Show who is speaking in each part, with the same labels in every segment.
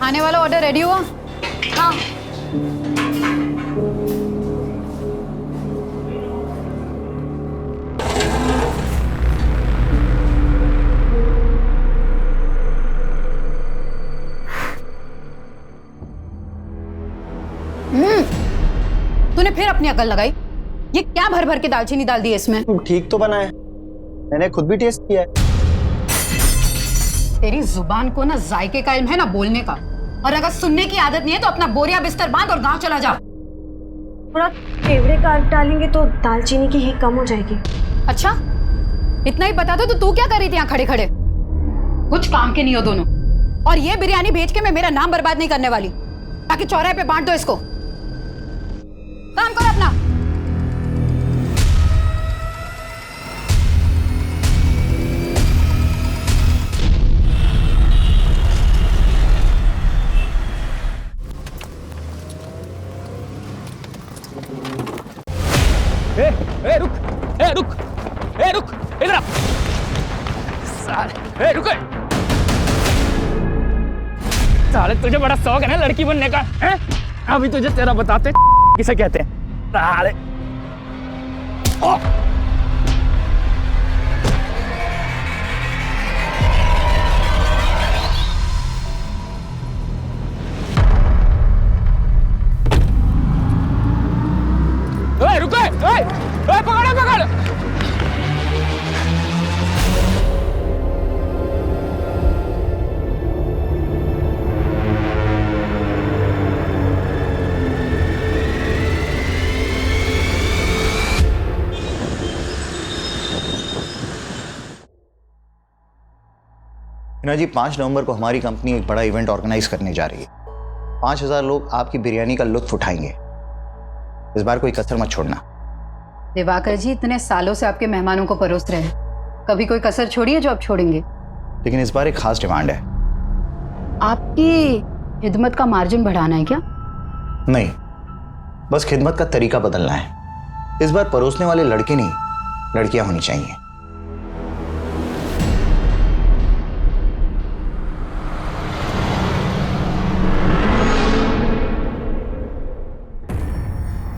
Speaker 1: आने वाला order ready हुआ?
Speaker 2: हाँ।
Speaker 1: तूने फिर अपनी अकल लगाई? ये क्या भर भर के दालचीनी डाल दी है इसमें?
Speaker 3: ठीक तो बना है, मैंने खुद भी टेस्ट किया है।
Speaker 1: तेरी जुबान को ना जायके का इल्म है ना बोलने का, और अगर सुनने की आदत नहीं है तो अपना बोरिया बिस्तर बांध और गांव चला जा।
Speaker 2: थोड़ा केवड़े का डालेंगे तो दालचीनी की हींग कम हो जाएगी।
Speaker 1: अच्छा, इतना ही बता दो तो तू क्या कर रही थी यहाँ खड़े खड़े? कुछ काम के नहीं हो दोनों। और ये बिरयानी भेज के मैं मेरा नाम बर्बाद नहीं करने वाली, ताकि चौराहे पे बांट दो इसको। काम करो अपना।
Speaker 4: रुक इधर आ। साले रुक। साले तुझे बड़ा शौक है ना लड़की बनने का, हैं? अभी तुझे तेरा बताते किसे कहते हैं। साले रुको, पकड़।
Speaker 3: हिना जी, 5 नवंबर को हमारी कंपनी एक बड़ा इवेंट ऑर्गेनाइज करने जा रही है। 5000 लोग आपकी बिरयानी का लुत्फ उठाएंगे। इस बार कोई कसर मत छोड़ना।
Speaker 1: दिवाकर जी, इतने सालों से आपके मेहमानों को परोस रहे हैं, कभी कोई कसर छोड़ी है जो आप छोड़ेंगे?
Speaker 3: लेकिन इस बार एक खास डिमांड है।
Speaker 1: आपकी खिदमत का मार्जिन बढ़ाना है क्या?
Speaker 3: नहीं, बस खिदमत का तरीका बदलना है। इस बार परोसने वाले लड़के नहीं, लड़कियां होनी चाहिए।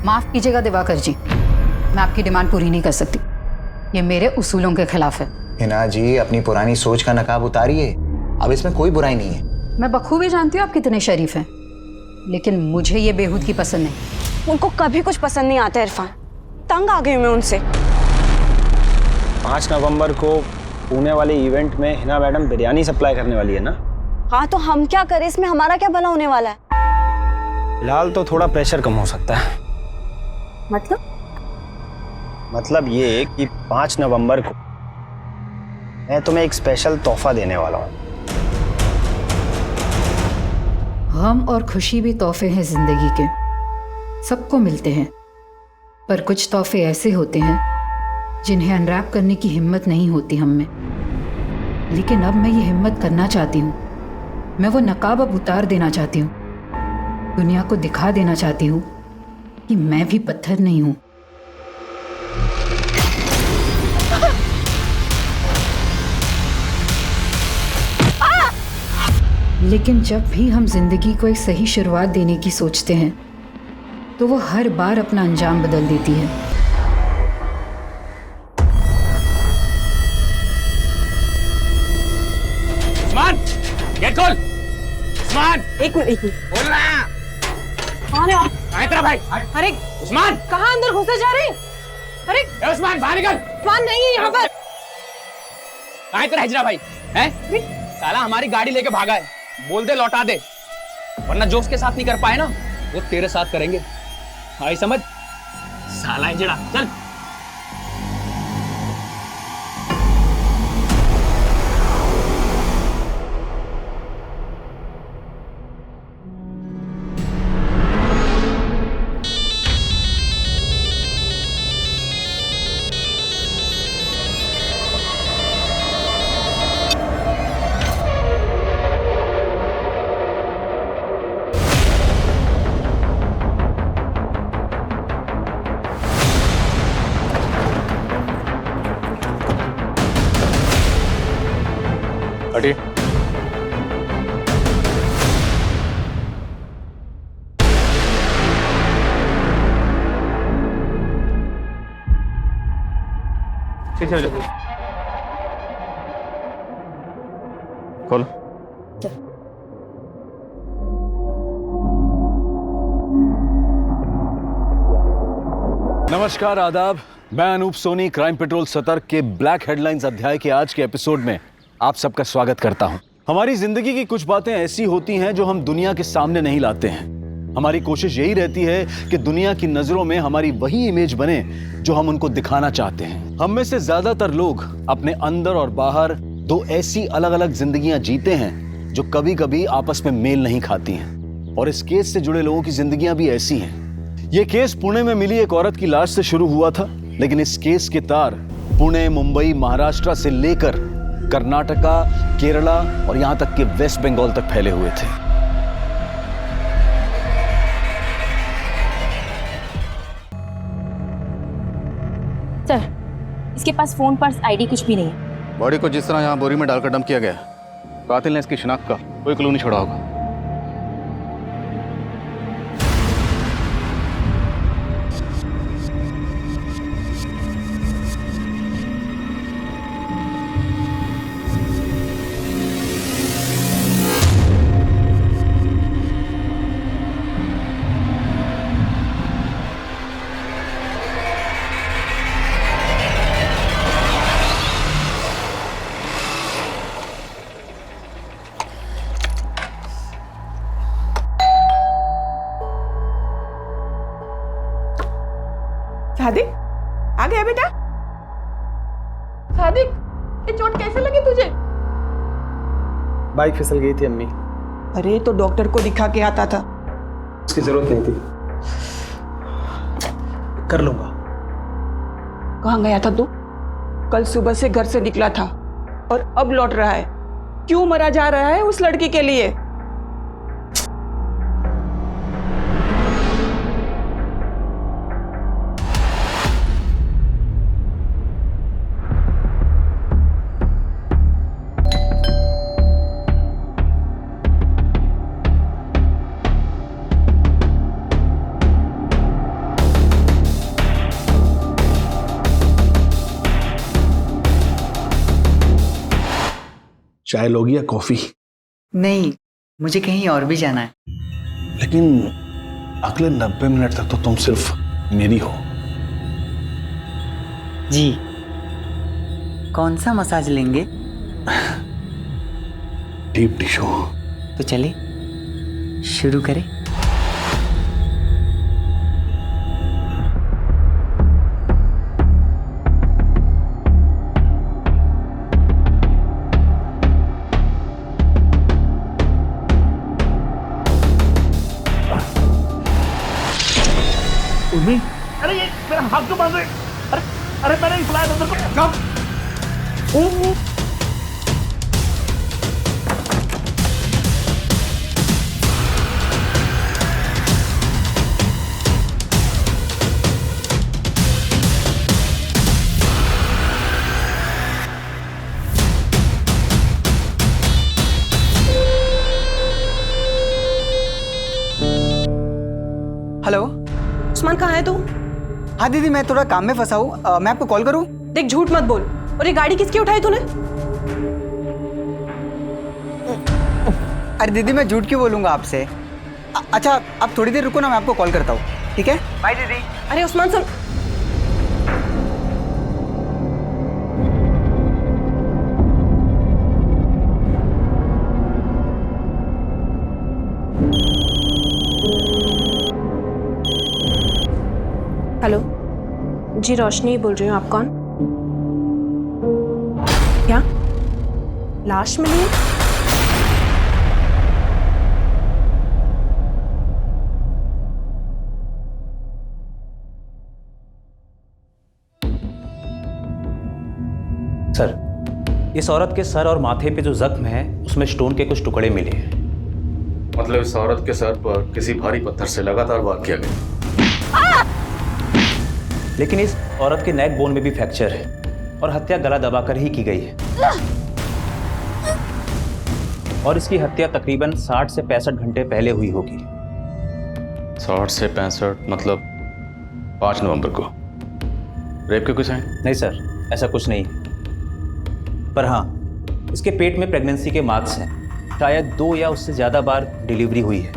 Speaker 1: माफ कीजिएगा दिवाकर जी, मैं आपकी डिमांड पूरी नहीं कर सकती। ये मेरे उसूलों के खिलाफ है।
Speaker 3: हिना जी, अपनी पुरानी सोच का नकाब उतारिए। अब इसमें कोई बुराई नहीं है।
Speaker 1: मैं बखूबी जानती हूँ आप कितने शरीफ हैं, लेकिन मुझे ये बेहूदगी पसंद नहीं।
Speaker 2: उनको कभी कुछ पसंद नहीं आता इरफान, तंग आ गई मैं उनसे।
Speaker 5: 5 नवंबर को पुणे वाले इवेंट में हिना मैडम बिरयानी सप्लाई करने वाली है ना?
Speaker 2: हाँ, तो हम क्या करें, इसमें हमारा क्या भला होने वाला है?
Speaker 5: फिलहाल तो थोड़ा प्रेशर कम हो सकता है। मतलब ये कि 5 नवंबर को मैं तुम्हें एक स्पेशल तोहफा देने वाला हूँ।
Speaker 1: गम और खुशी भी तोहफे हैं जिंदगी के, सबको मिलते हैं। पर कुछ तोहफे ऐसे होते हैं जिन्हें अनरैप करने की हिम्मत नहीं होती हम में। लेकिन अब मैं ये हिम्मत करना चाहती हूँ। मैं वो नकाब अब उतार देना चाहती हूँ। दुनिया को दिखा देना चाहती हूँ कि मैं भी पत्थर नहीं हूँ। लेकिन जब भी हम जिंदगी को एक सही शुरुआत देने की सोचते हैं तो वो हर बार अपना अंजाम बदल देती है।
Speaker 4: उस्मान, गेट खोल। उस्मान,
Speaker 2: एक मिनट
Speaker 4: बोल रहा।
Speaker 2: कौन है आप?
Speaker 4: तेरा भाई।
Speaker 2: अरे
Speaker 4: उस्मान,
Speaker 2: कहाँ अंदर घुसे जा रहे हैं? अरे
Speaker 4: ए उस्मान, बाहर निकल।
Speaker 2: उस्मान नहीं है यहाँ पर।
Speaker 4: कहाँ है तेरा हिजरा भाई? हैं? साला हमारी गाड़ी लेके भागा है। बोल दे लौटा दे, वरना जो उसके साथ नहीं कर पाए ना वो तेरे साथ करेंगे। आई समझ? साला हिजड़ा, चल।
Speaker 6: हटिए। खोलो।
Speaker 7: नमस्कार, आदाब। मैं अनूप सोनी क्राइम पेट्रोल सतर्क के ब्लैक हेडलाइंस अध्याय के आज के एपिसोड में आप सबका स्वागत करता हूं। हमारी जिंदगी की कुछ बातें ऐसी होती हैं जो हम दुनिया के सामने नहीं लाते हैं। हमारी कोशिश यही रहती है कि दुनिया की नजरों में हमारी वही इमेज बने जो हम उनको दिखाना चाहते हैं। हम में से ज्यादातर लोग अपने अंदर और बाहर दो ऐसी अलग अलग जिंदगियां जीते हैं जो कभी कभी आपस में मेल नहीं खाती हैं। और इस केस से जुड़े लोगों की जिंदगियां भी ऐसी हैं। ये केस पुणे में मिली एक औरत की लाश से शुरू हुआ था, लेकिन इस केस के तार पुणे, मुंबई, महाराष्ट्र से लेकर कर्नाटका, केरला और यहां तक कि वेस्ट बंगाल तक फैले हुए थे।
Speaker 8: सर, इसके पास फोन, पर्स, आईडी कुछ भी नहीं है।
Speaker 6: बॉडी को जिस तरह यहाँ बोरी में डालकर डंप किया गया, कातिल ने इसकी शिनाख्त का कोई क्लू नहीं छोड़ा होगा।
Speaker 9: सादिक, आ गया बेटा? सादिक, ये चोट कैसे लगी तुझे?
Speaker 5: बाइक फिसल गई थी अम्मी।
Speaker 9: अरे तो डॉक्टर को दिखा के आता था।
Speaker 5: उसकी जरूरत नहीं थी, कर लूंगा।
Speaker 9: कहाँ गया था तू? कल सुबह से घर से निकला था और अब लौट रहा है। क्यों मरा जा रहा है उस लड़की के लिए?
Speaker 5: चाय लोगी या कॉफी?
Speaker 10: नहीं, मुझे कहीं और भी जाना है।
Speaker 5: लेकिन अगले 90 मिनट तक तो तुम सिर्फ मेरी हो।
Speaker 10: जी, कौन सा मसाज लेंगे?
Speaker 5: Deep tissue.
Speaker 10: तो चले शुरू करें।
Speaker 11: अरे ये मेरा हाथ क्यों बांध रहे? अरे मैंने नहीं बुलाया था तेरे को।
Speaker 10: हेलो,
Speaker 2: उस्मान कहाँ है तू?
Speaker 10: हाँ दीदी, मैं थोड़ा काम में फंसा हूँ। मैं आपको कॉल करूँ?
Speaker 2: देख, झूठ मत बोल। और ये गाड़ी किसकी उठाई तूने?
Speaker 10: अरे दीदी, मैं झूठ क्यों बोलूँगा आपसे? अच्छा, आप थोड़ी देर रुको ना, मैं आपको कॉल करता हूँ, ठीक है? बाय दीदी।
Speaker 2: अरे उस्मान सुन। हेलो जी, रोशनी बोल रही हूँ। आप कौन? क्या लाश मिली है?
Speaker 12: सर, इस औरत के सर और माथे पे जो जख्म है उसमें स्टोन के कुछ टुकड़े मिले हैं।
Speaker 6: मतलब इस औरत के सर पर किसी भारी पत्थर से लगातार वार किया गया।
Speaker 12: लेकिन इस औरत के नेक बोन में भी फ्रैक्चर है और हत्या गला दबाकर ही की गई है। और इसकी हत्या तकरीबन 60 से 65 घंटे पहले हुई होगी।
Speaker 6: 60 से 65 मतलब 5 नवंबर को। रेप के कुछ हैं?
Speaker 12: नहीं सर, ऐसा कुछ नहीं। पर हाँ, इसके पेट में प्रेगनेंसी के मार्क्स हैं। शायद 2 या उससे ज़्यादा बार डिलीवरी हुई है।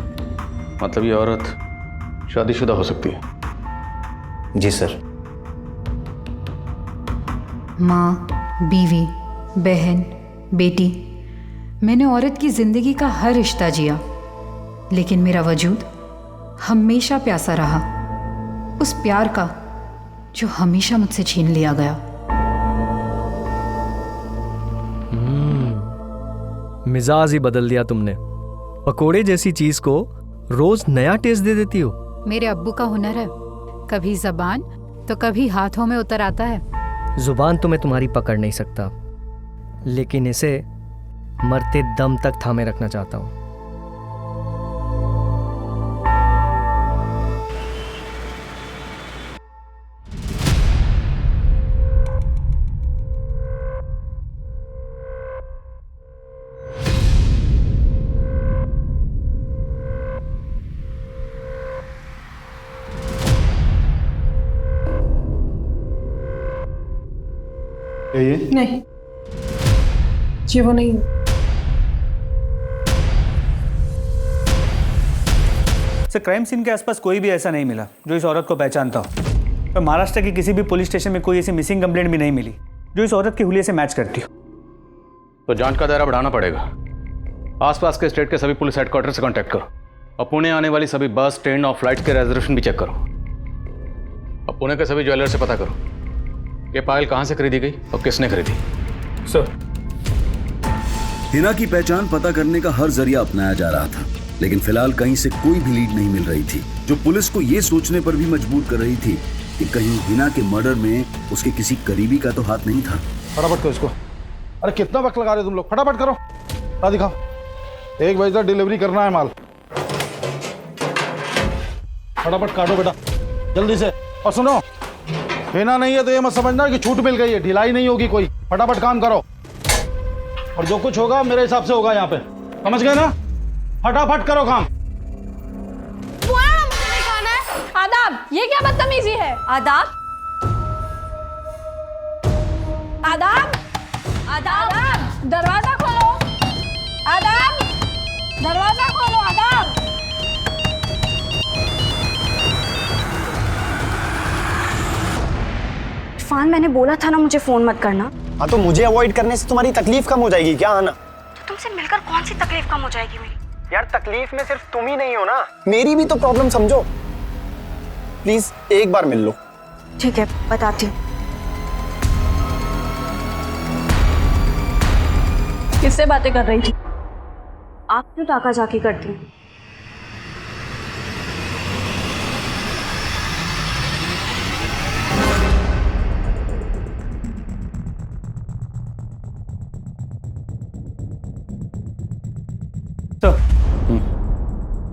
Speaker 6: मतलब ये औरत शादीशुदा हो सकती है?
Speaker 12: जी सर।
Speaker 1: माँ, बीवी, बहन, बेटी, मैंने औरत की जिंदगी का हर रिश्ता जिया, लेकिन मेरा वजूद हमेशा प्यासा रहा, उस प्यार का जो हमेशा मुझसे छीन लिया गया।
Speaker 13: मिजाज ही बदल दिया तुमने। पकोड़े जैसी चीज को रोज नया टेस्ट दे देती हो।
Speaker 1: मेरे अब्बू का हुनर है, कभी जबान तो कभी हाथों में उतर आता है।
Speaker 13: जुबान तो मैं तुम्हारी पकड़ नहीं सकता, लेकिन इसे मरते दम तक थामे रखना चाहता हूं।
Speaker 5: ये
Speaker 9: नहीं, ये वो नहीं।
Speaker 5: सर, क्राइम सीन के आसपास कोई भी ऐसा नहीं मिला जो इस औरत को पहचानता हो। तो महाराष्ट्र के किसी भी पुलिस स्टेशन में कोई ऐसी मिसिंग कंप्लेंट भी नहीं मिली जो इस औरत के हुलिये से मैच करती हो।
Speaker 6: तो जांच का दायरा बढ़ाना पड़ेगा। आसपास के स्टेट के सभी पुलिस हेडक्वार्टर से कांटेक्ट करो और पुणे आने वाली सभी बस, ट्रेन और फ्लाइट के रिजर्वेशन भी चेक करो। अब पुणे के सभी ज्वेलर से पता करो कि पायल कहाँ से खरीदी गई और किसने खरीदी।
Speaker 5: सर,
Speaker 14: हिना की पहचान पता करने का हर जरिया अपनाया जा रहा था, लेकिन फिलहाल कहीं से कोई भी लीड नहीं मिल रही थी, जो पुलिस को ये सोचने पर भी मजबूर कर रही थी कि कहीं हिना के मर्डर में उसके किसी करीबी का तो हाथ नहीं था।
Speaker 11: फटाफट करो इसको। अरे कितना वक्त लगा रहे तुम लोग, फटाफट करो। दिखाओ, 1 बजे तक डिलीवरी करना है माल। फटाफट काटो बेटा, जल्दी से। और सुनो, हिना नहीं है तो ये मत समझना कि छूट मिल गई है, ढिलाई नहीं होगी कोई। फटाफट काम करो और जो कुछ होगा मेरे हिसाब से होगा यहाँ पे, समझ गए ना? फटाफट करो काम।
Speaker 8: आदाब, ये क्या बदतमीजी है? आदाब, आदाब, आदाब, दरवाजा खोलो। आदाब, दरवाजा खोलो। आदाब।
Speaker 2: इरफान, मैंने बोला था ना मुझे फोन मत करना।
Speaker 5: हाँ, तो मुझे अवॉइड करने से तुम्हारी तकलीफ कम हो जाएगी क्या? आना,
Speaker 2: तो तुमसे मिलकर कौन सी तकलीफ कम हो जाएगी मेरी?
Speaker 5: यार, तकलीफ में सिर्फ तुम ही नहीं हो ना, मेरी भी तो प्रॉब्लम समझो। प्लीज एक बार मिल लो।
Speaker 2: ठीक है, बताती हूँ।
Speaker 8: किससे बातें कर रही थी?
Speaker 2: आप क्यों ताका झाकी करती हैं?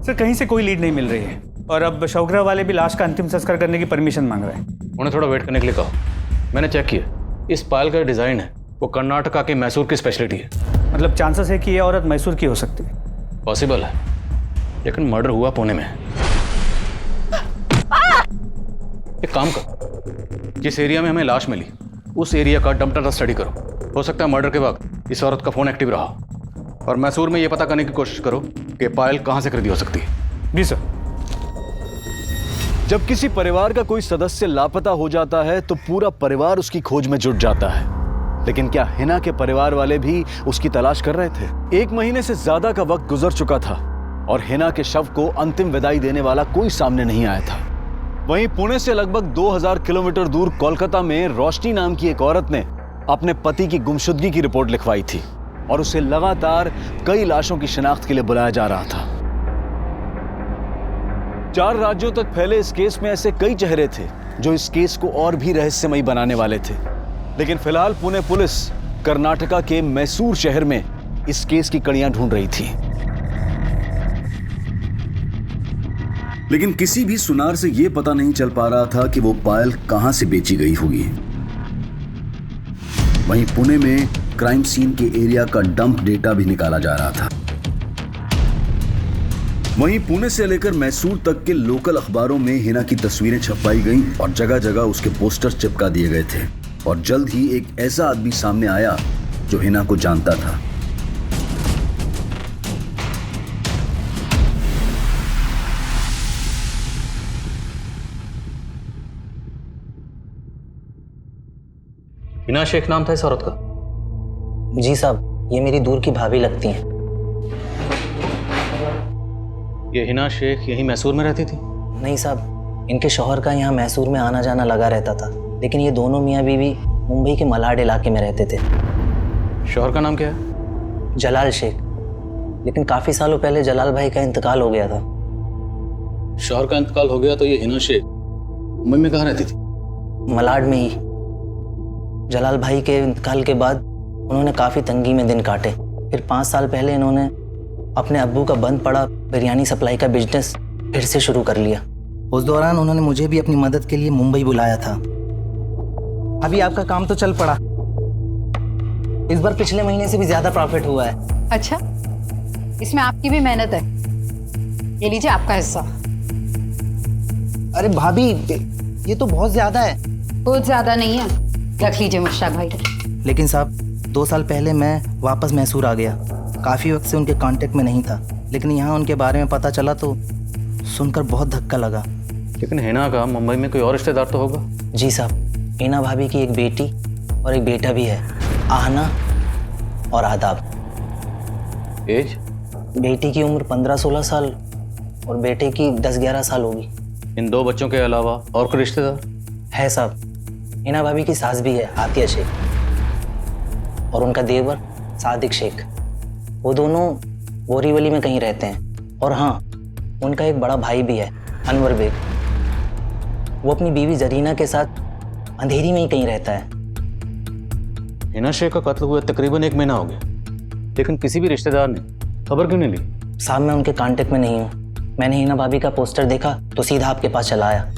Speaker 5: सर, कहीं से कोई लीड नहीं मिल रही है और अब शवग्रह वाले भी लाश का अंतिम संस्कार करने की परमिशन मांग रहे हैं।
Speaker 6: उन्हें थोड़ा वेट करने के लिए कहो। मैंने चेक किया, इस पायल का डिजाइन है वो कर्नाटका के मैसूर की स्पेशलिटी है।
Speaker 5: मतलब चांसेस है कि ये औरत मैसूर की हो सकती है?
Speaker 6: पॉसिबल है, लेकिन मर्डर हुआ पुणे में। एक काम करो, जिस एरिया में हमें लाश मिली उस एरिया का डंप डाटा स्टडी करो। हो सकता है मर्डर के वक्त इस औरत का फोन एक्टिव रहा, और मैसूर में यह पता करने की कोशिश करो कि पायल कहां से खरीदी हो सकती है।
Speaker 5: जी सर।
Speaker 7: जब किसी परिवार का कोई सदस्य लापता हो जाता है तो पूरा परिवार उसकी खोज में जुट जाता है, लेकिन क्या हिना के परिवार वाले भी उसकी तलाश कर रहे थे? 1 महीने से ज्यादा का वक्त गुजर चुका था और हिना के शव को अंतिम विदाई देने वाला कोई सामने नहीं आया था। वहीं पुणे से लगभग 2000 किलोमीटर दूर कोलकाता में रोशनी नाम की एक औरत ने अपने पति की गुमशुदगी की रिपोर्ट लिखवाई थी और उसे लगातार कई लाशों की शिनाख्त के लिए बुलाया जा रहा था। 4 राज्यों तक फैले इस केस में ऐसे कई चेहरे थे जो इस केस को और भी रहस्यमयी बनाने वाले थे, लेकिन फिलहाल पुणे पुलिस कर्नाटका के मैसूर शहर में इस केस की कड़ियां ढूंढ रही थी।
Speaker 14: लेकिन किसी भी सुनार से यह पता नहीं चल पा रहा था कि वो पायल कहां से बेची गई होगी। वहीं पुणे में क्राइम सीन के एरिया का डंप डेटा भी निकाला जा रहा था। वहीं पुणे से लेकर मैसूर तक के लोकल अखबारों में हिना की तस्वीरें छपवाई गईं और जगह जगह उसके पोस्टर चिपका दिए गए थे। और जल्द ही एक ऐसा आदमी सामने आया जो हिना को जानता था।
Speaker 12: हिना शेख नाम था इस औरत का?
Speaker 15: जी साहब, ये मेरी दूर की भाभी लगती हैं।
Speaker 12: ये हिना शेख यहीं मैसूर में रहती थी?
Speaker 15: नहीं साहब, इनके शौहर का यहाँ मैसूर में आना जाना लगा रहता था, लेकिन ये दोनों मियाँ बीवी मुंबई के मलाड इलाके में रहते थे।
Speaker 12: शौहर का नाम क्या है?
Speaker 15: जलाल शेख, लेकिन काफ़ी सालों पहले जलाल भाई का इंतकाल हो गया था।
Speaker 6: शौहर का इंतकाल हो गया तो ये हिना शेख मुंबई में कहाँ रहती थी?
Speaker 15: मलाड में ही। जलाल भाई के इंतकाल के बाद उन्होंने काफ़ी तंगी में दिन काटे। फिर 5 साल पहले इन्होंने अपने अब्बू का बंद पड़ा बिरयानी सप्लाई का बिजनेस फिर से शुरू कर लिया। उस दौरान उन्होंने मुझे भी अपनी मदद के लिए मुंबई बुलाया था। अभी आपका काम तो चल पड़ा। इस बार पिछले महीने से भी ज़्यादा प्रॉफिट हुआ है।
Speaker 1: अच्छा, इसमें आपकी भी मेहनत है। ये लीजिए आपका हिस्सा।
Speaker 15: अरे भाभी, ये तो बहुत ज़्यादा है।
Speaker 1: बहुत ज़्यादा नहीं है, रख लीजिए मुश्ताक भाई।
Speaker 15: लेकिन साहब, 2 साल पहले मैं वापस मैसूर आ गया। काफ़ी वक्त से उनके कांटेक्ट में नहीं था, लेकिन यहाँ उनके बारे में पता चला तो सुनकर बहुत धक्का लगा।
Speaker 12: लेकिन हिना का मुंबई में कोई और रिश्तेदार तो होगा?
Speaker 15: जी साहब, हिना भाभी की एक बेटी और एक बेटा भी है, आहना और आदाब।
Speaker 12: एज?
Speaker 15: बेटी की उम्र 15-16 साल और बेटे की 10-11 साल होगी।
Speaker 12: इन 2 बच्चों के अलावा और कोई रिश्तेदार
Speaker 15: है साहब? हिना भाभी की सास भी है, आतिया शेख, और उनका देवर सादिक शेख। वो दोनों बोरीवली में कहीं रहते हैं। और हाँ, उनका एक बड़ा भाई भी है, अनवर बेग। वो अपनी बीवी जरीना के साथ अंधेरी में ही कहीं रहता है।
Speaker 12: हिना शेख का कत्ल हुए तकरीबन 1 महीना हो गया, लेकिन किसी भी रिश्तेदार ने खबर क्यों नहीं ली?
Speaker 15: साहब, मैं उनके कांटेक्ट में नहीं हूँ। मैंने हिना भाभी का पोस्टर देखा तो सीधा आपके पास चला आया।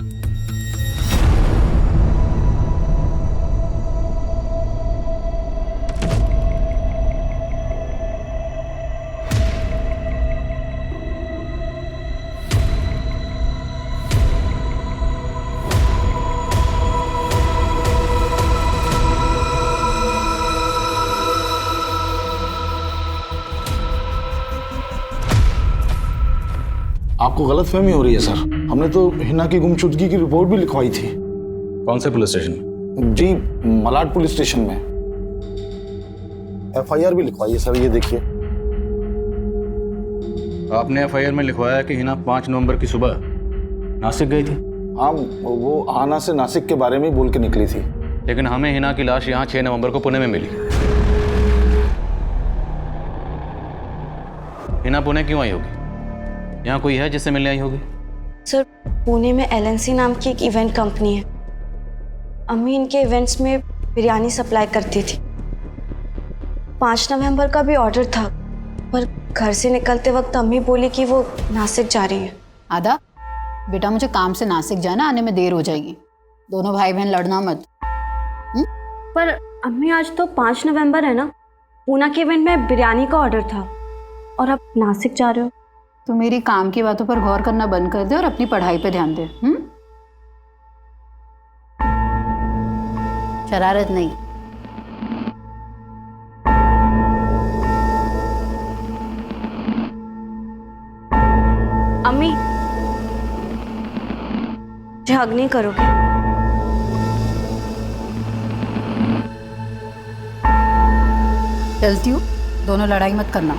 Speaker 11: आपको गलतफहमी हो रही है सर। हमने तो हिना की गुमशुदगी की रिपोर्ट भी लिखवाई थी।
Speaker 6: कौन से पुलिस स्टेशन में?
Speaker 11: जी, मलाड पुलिस स्टेशन में। FIR भी लिखवाई है सर, ये देखिए।
Speaker 6: आपने FIR में लिखवाया कि हिना 5 नवंबर की सुबह नासिक गई थी?
Speaker 11: हाँ, वो आना से नासिक के बारे में बोल के निकली थी।
Speaker 6: लेकिन हमें हिना की लाश यहाँ 6 नवंबर को पुणे में मिली। हिना पुणे क्यों आई होगी? यहाँ कोई है जिससे मिलने आई होगी?
Speaker 2: सर, पुणे में LNC नाम की एक इवेंट कंपनी है। अम्मी इनके इवेंट्स में बिरयानी सप्लाई करती थी। 5 नवंबर का भी ऑर्डर था, पर घर से निकलते वक्त अम्मी बोली कि वो नासिक जा रही है।
Speaker 1: आदा, बेटा मुझे काम से नासिक जाना, आने में देर हो जाएगी। दोनों भाई बहन लड़ना मत।
Speaker 2: पर अम्मी, आज तो 5 नवंबर है ना। पूना के इवेंट में बिरयानी का ऑर्डर था और आप नासिक जा रहे हो।
Speaker 1: तो मेरी काम की बातों पर गौर करना बंद कर दे और अपनी पढ़ाई पे ध्यान दे। शरारत नहीं।
Speaker 2: अम्मी, हग नहीं करोगे?
Speaker 1: चलती हूँ, दोनों लड़ाई मत करना।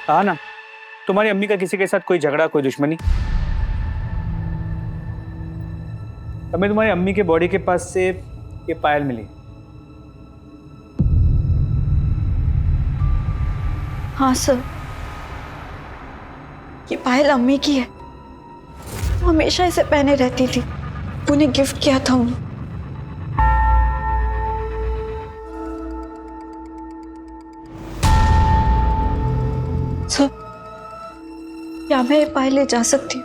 Speaker 5: हाँ ना, तुम्हारी अम्मी का किसी के साथ कोई झगड़ा, कोई दुश्मनी? हमें तुम्हारी अम्मी के बॉडी के पास से ये पायल मिली।
Speaker 2: हाँ सर, ये पायल अम्मी की है। वो हमेशा इसे पहने रहती थी। उन्हें गिफ्ट किया था उन्हें। सर, क्या मैं ये पायल ले जा सकती हूँ?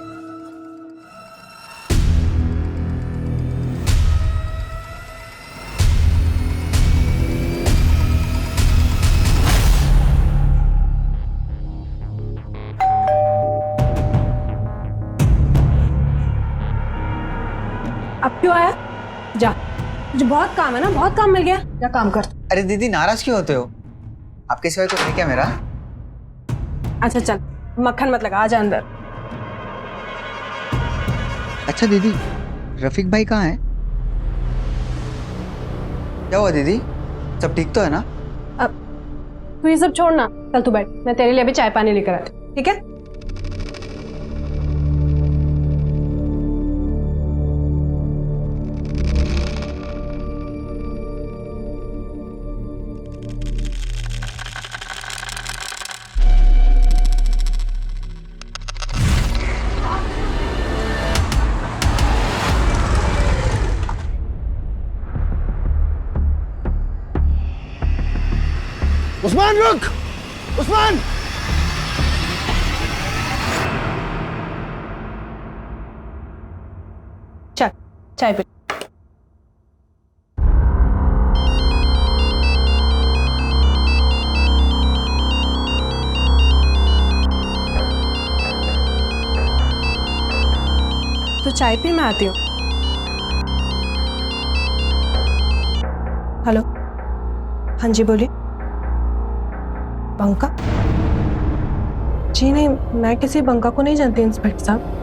Speaker 16: अब क्यों आया? जा, मुझे बहुत काम है ना, बहुत काम मिल गया, जा काम कर।
Speaker 10: अरे दीदी नाराज क्यों होते हो? आपके सिवाय कुछ है क्या मेरा?
Speaker 16: अच्छा चल, मक्खन मत लगा, आजा अंदर।
Speaker 10: अच्छा दीदी, रफीक भाई कहाँ है? क्या हुआ दीदी, सब ठीक तो है ना?
Speaker 16: अब तू ये सब छोड़ ना, चल तू बैठ, मैं तेरे लिए अभी चाय पानी लेकर आती हूँ, ठीक है?
Speaker 11: उस्मान रुक! उस्मान!
Speaker 16: चल चाय पी। तो चाय पी, मैं आती हूँ। हेलो, हाँ जी बोलिए। बंका? जी नहीं, मैं किसी बंका को नहीं जानती इंस्पेक्टर साहब।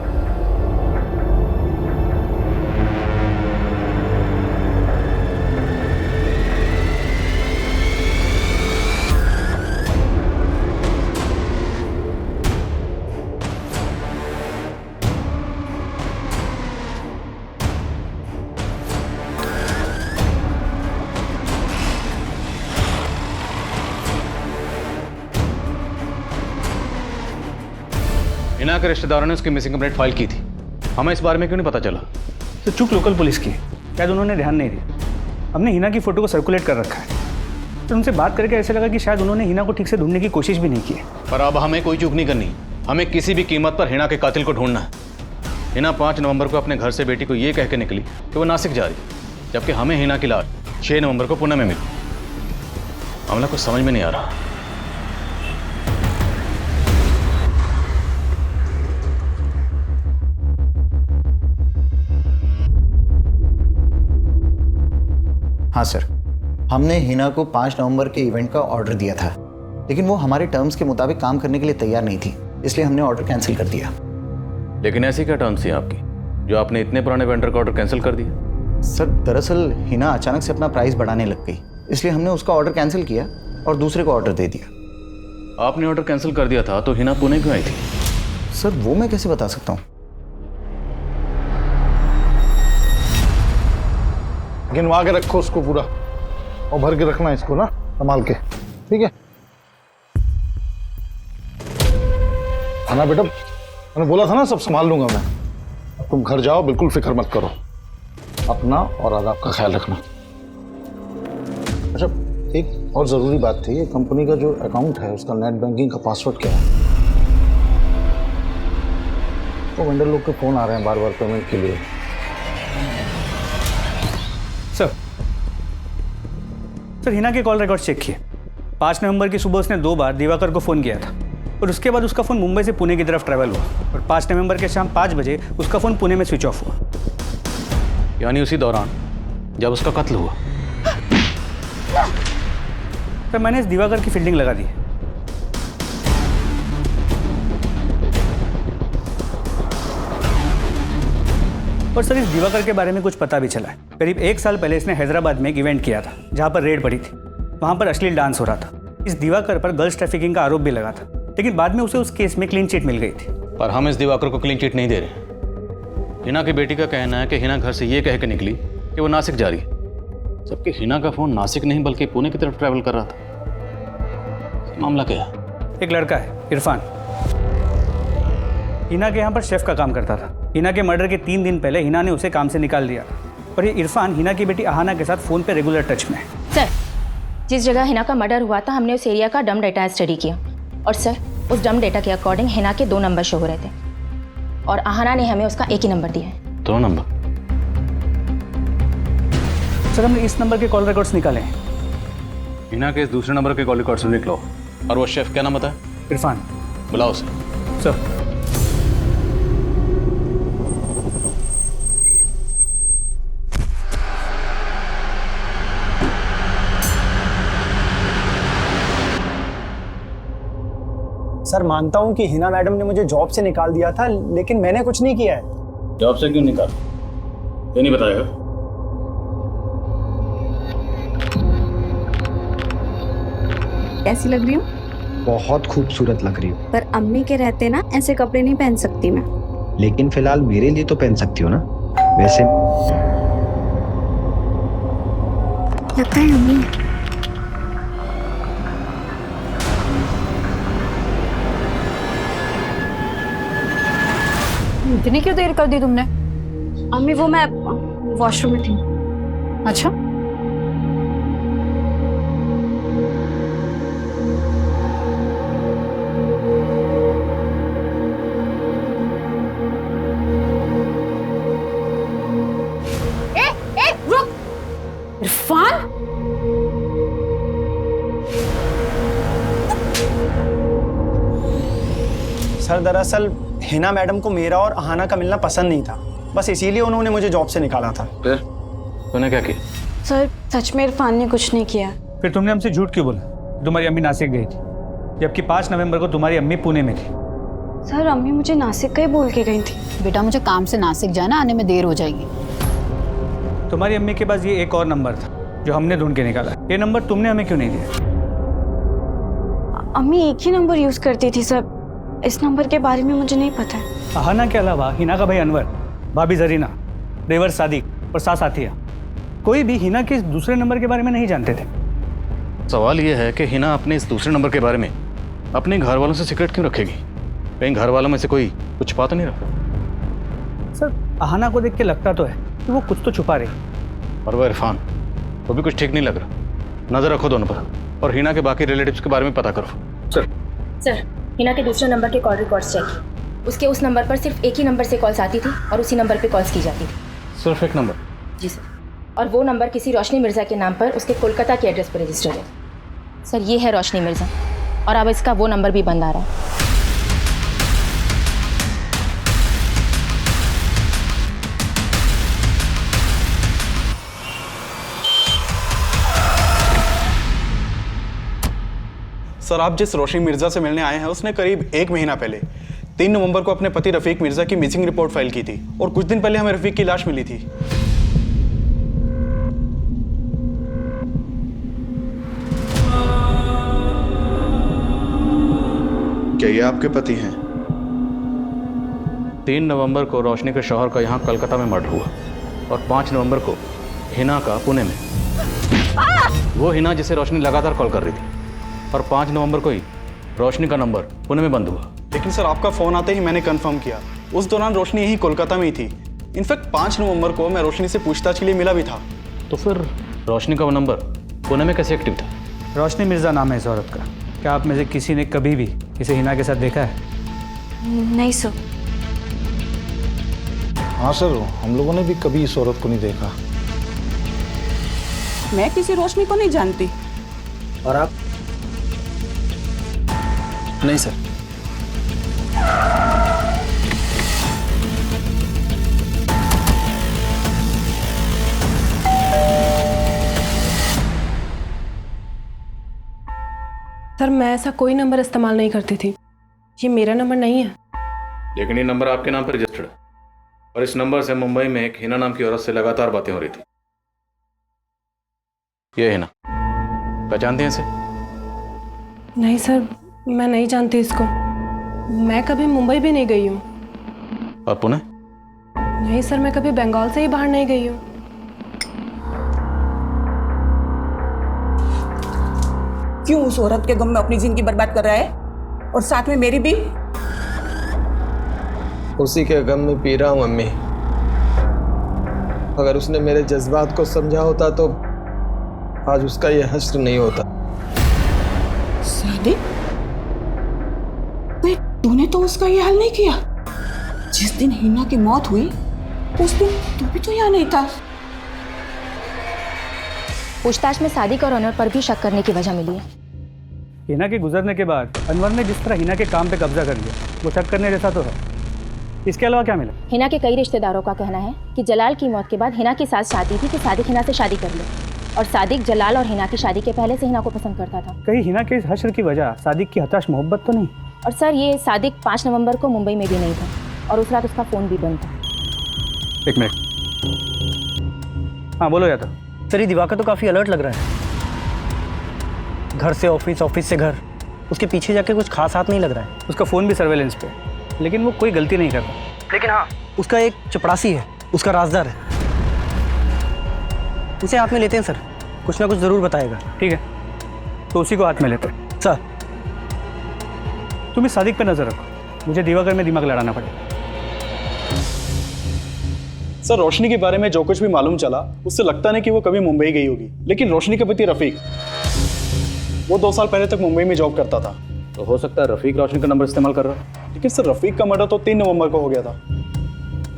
Speaker 6: हिना के रिश्तेदारों ने उसकी मिसिंग कंप्लेंट फाइल की थी, हमें इस बारे में क्यों नहीं पता चला?
Speaker 5: तो चूक लोकल पुलिस की, शायद उन्होंने ध्यान नहीं दिया। हमने हिना की फ़ोटो को सर्कुलेट कर रखा है, तो उनसे बात करके ऐसा लगा कि शायद उन्होंने हिना को ठीक से ढूंढने की कोशिश भी नहीं की है।
Speaker 6: पर अब हमें कोई चूक नहीं करनी, हमें किसी भी कीमत पर हिना के कातिल को ढूंढना है। हिना 5 नवंबर को अपने घर से बेटी को ये कह के निकली कि वो नासिक जा रही, जबकि हमें हिना की लाश 6 नवंबर को पुणे में मिली। मामला कुछ समझ में नहीं आ रहा।
Speaker 3: हाँ सर, हमने हिना को 5 नवंबर के इवेंट का ऑर्डर दिया था, लेकिन वो हमारे टर्म्स के मुताबिक काम करने के लिए तैयार नहीं थी, इसलिए हमने ऑर्डर कैंसिल कर दिया।
Speaker 6: लेकिन ऐसी क्या टर्म्स थी आपकी जो आपने इतने पुराने वेंडर का ऑर्डर कैंसिल कर दिया?
Speaker 3: सर दरअसल हिना अचानक से अपना प्राइस बढ़ाने लग गई, इसलिए हमने उसका ऑर्डर कैंसिल किया और दूसरे को ऑर्डर दे दिया।
Speaker 6: आपने ऑर्डर कैंसिल कर दिया था तो हिना पुणे क्यों आई थी?
Speaker 3: सर वो मैं कैसे बता सकता हूँ?
Speaker 11: गिनवा के रखो उसको पूरा और भर के रखना इसको ना, संभाल के, ठीक है? खाना बेटा, मैंने बोला था ना सब संभाल लूंगा मैं। अब तुम घर जाओ, बिल्कुल फिक्र मत करो, अपना और आदाब का ख्याल रखना। अच्छा एक और ज़रूरी बात थी, ये कंपनी का जो अकाउंट है उसका नेट बैंकिंग का पासवर्ड क्या है? तो वेंडर लोग के फ़ोन आ रहे हैं बार बार पेमेंट के लिए।
Speaker 5: सर हिना के कॉल रिकॉर्ड चेक किए। 5 नवंबर की सुबह उसने 2 बार दिवाकर को फ़ोन किया था और उसके बाद उसका फ़ोन मुंबई से पुणे की तरफ ट्रैवल हुआ और 5 नवंबर के शाम 5 बजे उसका फ़ोन पुणे में स्विच ऑफ हुआ।
Speaker 6: यानी उसी दौरान जब उसका कत्ल हुआ।
Speaker 5: सर मैंने इस दिवाकर की फील्डिंग लगा दी। और सर इस दिवाकर के बारे में कुछ पता भी चला है। करीब 1 साल पहले इसने हैदराबाद में एक इवेंट किया था जहां पर रेड पड़ी थी। वहां पर अश्लील डांस हो रहा था। इस दिवाकर पर गर्ल्स ट्रैफिकिंग का आरोप भी लगा था, लेकिन बाद में उसे उस केस में क्लीन चिट मिल गई थी।
Speaker 6: पर हम इस दिवाकर को क्लीन चिट नहीं दे रहे। हिना की बेटी का कहना है कि हिना घर से ये कह के निकली कि वो नासिक जा रही है, जबकि हिना का फ़ोन नासिक नहीं बल्कि पुणे की तरफ ट्रैवल कर रहा था। मामला क्या है?
Speaker 5: एक लड़का है इरफान, हिना के यहाँ पर शेफ का काम करता था। हिना के मर्डर के 3 दिन पहले हिना ने उसे काम से निकाल दिया और ये इरफान हिना की बेटी अहाना के साथ फ़ोन पे रेगुलर टच में है।
Speaker 8: सर जिस जगह हिना का मर्डर हुआ था हमने उस एरिया का डम डेटा स्टडी किया और सर उस डम डेटा के अकॉर्डिंग हिना के 2 नंबर शो हो रहे थे और अहाना ने हमें उसका एक ही नंबर दिया है।
Speaker 6: 2 नंबर?
Speaker 5: सर हमने इस नंबर के कॉल रिकॉर्ड्स निकाले हैं।
Speaker 6: हिना के इस दूसरे नंबर के कॉल रिकॉर्ड्स लिख लो। और वो शेफ क्या नाम होता है?
Speaker 5: इरफान।
Speaker 6: बुलाओ उसे।
Speaker 5: सर।
Speaker 10: सर मानता हूँ कि हिना मैडम ने मुझे जॉब से निकाल दिया था, लेकिन मैंने कुछ नहीं किया है।
Speaker 6: जॉब से क्यों निकाल? ये नहीं बताएगा?
Speaker 2: कैसी लग रही हूँ?
Speaker 17: बहुत खूबसूरत लग रही हो।
Speaker 2: पर अम्मी के रहते ना ऐसे कपड़े नहीं पहन सकती मैं।
Speaker 17: लेकिन फिलहाल मेरे लिए तो पहन सकती हो ना। वैसे
Speaker 2: लगता है अम्मी।
Speaker 1: इतनी क्यों देर कर दी तुमने?
Speaker 2: अम्मी वो मैं वॉशरूम में थी।
Speaker 1: अच्छा,
Speaker 2: रुक इरफान।
Speaker 10: सर दरअसल हिना मैडम को मेरा और अहाना का मिलना पसंद नहीं था, बस इसीलिए उन्होंने मुझे जॉब से निकाला था।
Speaker 6: फिर तूने क्या किया?
Speaker 2: सर सच में इरफान ने कुछ नहीं किया।
Speaker 5: फिर तुमने हमसे झूठ क्यों बोला? तुम्हारी अम्मी नासिक गई थी, जबकि 5 नवंबर को तुम्हारी अम्मी पुणे में थी।
Speaker 2: सर अम्मी मुझे नासिक का ही बोल के गई थी।
Speaker 1: बेटा मुझे काम से नासिक जाना, आने में देर हो जाएगी।
Speaker 5: तुम्हारी अम्मी के पास ये एक और नंबर था जो हमने ढूंढ के निकाला। ये नंबर तुमने हमें क्यों नहीं दिया?
Speaker 2: अम्मी एक ही नंबर यूज करती थी सर, इस नंबर के बारे में मुझे नहीं पता है।
Speaker 5: अहाना के अलावा हिना का भाई अनवर, भाभी जरीना, देवर सादिक और सास आतिया, कोई भी हिना के इस दूसरे नंबर के बारे में नहीं जानते थे।
Speaker 6: सवाल ये है कि हिना अपने इस दूसरे नंबर के बारे में अपने घर वालों से सीक्रेट क्यों रखेगी? कहीं घर वालों में से कोई कुछ छुपा तो नहीं रहा?
Speaker 5: सर अहाना को देख के लगता तो है कि वो कुछ तो छुपा रही।
Speaker 6: और वो इरफान, वो भी कुछ ठीक नहीं लग रहा। नजर रखो दोनों पर और हिना के बाकी रिलेटिव्स के बारे में पता करो।
Speaker 8: सर हिना के दूसरे नंबर के कॉल रिकॉर्ड्स चेक। उसके उस नंबर पर सिर्फ एक ही नंबर से कॉल्स आती थी और उसी नंबर पे कॉल्स की जाती थी।
Speaker 6: सिर्फ एक नंबर?
Speaker 8: जी सर। और वो नंबर किसी रोशनी मिर्ज़ा के नाम पर उसके कोलकाता के एड्रेस पर रजिस्टर्ड है। सर ये है रोशनी मिर्ज़ा और अब इसका वो नंबर भी बंद आ रहा है।
Speaker 18: सर आप जिस रोशनी मिर्ज़ा से मिलने आए हैं उसने करीब 1 महीना पहले 3 नवंबर को अपने पति रफ़ीक मिर्ज़ा की मिसिंग रिपोर्ट फाइल की थी और कुछ दिन पहले हमें रफ़ीक की लाश मिली थी।
Speaker 19: क्या ये आपके पति हैं?
Speaker 6: 3 नवंबर को रोशनी के शौहर का यहाँ कलकत्ता में मर्डर हुआ और 5 नवंबर को हिना का पुणे में। वो हिना जिसे रोशनी लगातार कॉल कर रही थी और 5 नवंबर को ही रोशनी का नंबर पुणे में बंद हुआ।
Speaker 18: लेकिन सर आपका फ़ोन आते ही मैंने कंफर्म किया, उस दौरान रोशनी यही कोलकाता में ही थी। इनफैक्ट 5 नवंबर को मैं रोशनी से पूछताछ के लिए मिला भी था।
Speaker 6: तो फिर रोशनी का वो नंबर पुणे में कैसे एक्टिव था?
Speaker 5: रोशनी मिर्ज़ा नाम है इस औरत का। क्या आप में से किसी ने कभी भी इसे हिना के साथ देखा है?
Speaker 2: नहीं सर।
Speaker 11: हाँ सर, हम लोगों ने भी कभी इस औरत को नहीं देखा।
Speaker 9: मैं किसी रोशनी को नहीं जानती।
Speaker 10: और आप? नहीं सर।
Speaker 16: सर मैं ऐसा कोई नंबर इस्तेमाल नहीं करती थी, ये मेरा नंबर नहीं है।
Speaker 6: लेकिन ये नंबर आपके नाम पर रजिस्टर्ड है और इस नंबर से मुंबई में एक हिना नाम की औरत से लगातार बातें हो रही थी। ये हिना, पहचानते हैं इसे?
Speaker 16: नहीं सर, मैं नहीं जानती इसको। मैं कभी मुंबई भी नहीं गई हूँ।
Speaker 6: और पुणे?
Speaker 16: नहीं सर, मैं कभी बंगाल से ही बाहर नहीं गई हूँ।
Speaker 9: क्यों उस औरत के गम में अपनी जिंदगी बर्बाद कर रहा है और साथ में मेरी भी?
Speaker 20: उसी के गम में पी रहा हूं अम्मी। अगर उसने मेरे जज्बात को समझा होता तो आज उसका ये हश्र नहीं होता।
Speaker 9: शादी? तूने तो उसका ये हाल नहीं किया। जिस दिन हिना की मौत हुई उस दिन तू भी तो यहाँ नहीं था।
Speaker 8: पूछताछ में सादिक और अनवर पर भी शक करने की वजह मिली है।
Speaker 5: हिना के गुजरने के बाद अनवर ने जिस तरह हिना के काम पे कब्जा कर लिया वो शक करने जैसा तो है। इसके अलावा क्या मिला?
Speaker 8: हिना के कई रिश्तेदारों का कहना है कि जलाल की मौत के बाद हिना के साथ शादी थी कि सादिक हिना से शादी कर ले, और सादिक जलाल और हिना की शादी के पहले से हिना को पसंद करता था।
Speaker 5: कहीं हिना के इस हश्र की वजह सादिक की हताश मोहब्बत तो नहीं?
Speaker 8: और सर ये सादिक 5 नवंबर को मुंबई में भी नहीं था और उस रात उसका फ़ोन भी बंद था।
Speaker 5: एक मिनट, हाँ बोलो यादव।
Speaker 13: सर ये दिवाकर तो काफ़ी अलर्ट लग रहा है। घर से ऑफिस, ऑफिस से घर, उसके पीछे जाके कुछ खास हाथ नहीं लग रहा है।
Speaker 5: उसका फ़ोन भी सर्वेलेंस पे, लेकिन वो कोई गलती नहीं कर रहा।
Speaker 13: लेकिन हाँ, उसका एक चपरासी है, उसका राजदार है। उसे हाथ में लेते हैं सर, कुछ ना कुछ ज़रूर बताएगा।
Speaker 5: ठीक है, तो उसी को हाथ में लेते हैं।
Speaker 13: सर
Speaker 5: तुम इस सादिक पे नज़र रखो, मुझे दिवाकर में दिमाग लड़ाना पड़ेगा।
Speaker 18: सर रोशनी के बारे में जो कुछ भी मालूम चला उससे लगता नहीं कि वो कभी मुंबई गई होगी, लेकिन रोशनी के पति रफीक वो 2 साल पहले तक मुंबई में जॉब करता था।
Speaker 6: तो हो सकता है रफीक रोशनी का नंबर इस्तेमाल कर रहा है।
Speaker 18: लेकिन सर रफीक का मर्डर तो 3 नवंबर को हो गया था।